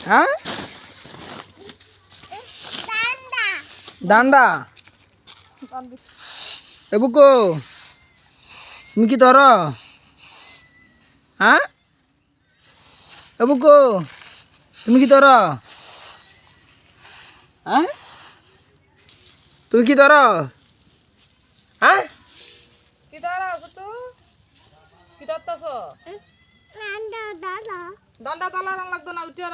হ্যাঁ দান্ডা এবুকো তুমি কি ধর হ্যাঁ এবুকো তুমি কি ধর হ্যাঁ তুমি কি ধর হ্যাঁ কি ধরো তো কি ধরতেছ দন্ডা তলা লাগতো না উঠে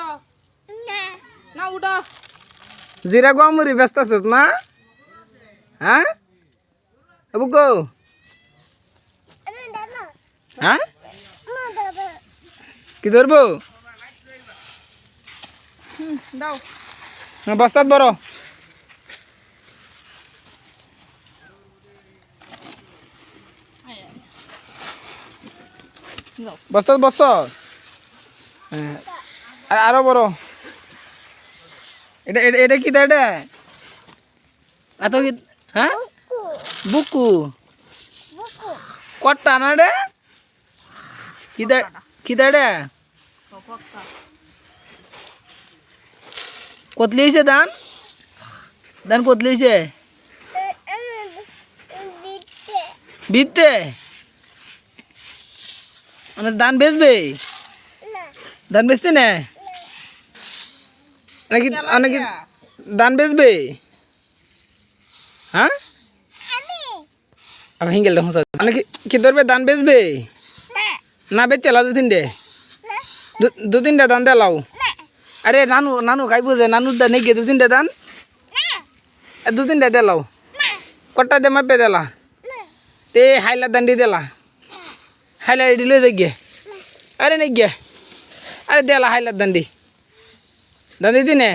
না উঠা জিরা গুয়ামুড়ি ব্যস্ত আছিস না হ্যাঁ এবুকো হ্যাঁ কি ধরবো দাও বস্তাত বড় বস্তাত বস আরো বড় এটা এটা এটা কি এটা এত কি হ্যাঁ বুকু কট্টা না রে কি দাঁড়ে কতলি হয়েছে দান দান কতলি হয়েছে বিদতে মানে দান বেচবে দান বেচতে না নাকি নাকি দান বেচবে হ্যাঁ अब हिंगल रहूं सर अने किधर पे दान बेच बे ना बेच चला दो तीन डे दो तीन डे दान दे लाओ अरे नानू नानू काई बुझे नानू दा नहीं के दो तीन डे दान दो तीन डे दे लाओ कोट्टा दे मैं पे दे ला ते हाइला दंडी दे ला हाइला डिले दे गए अरे नहीं गया अरे दे ला हाइला दंडी दंडी दी ने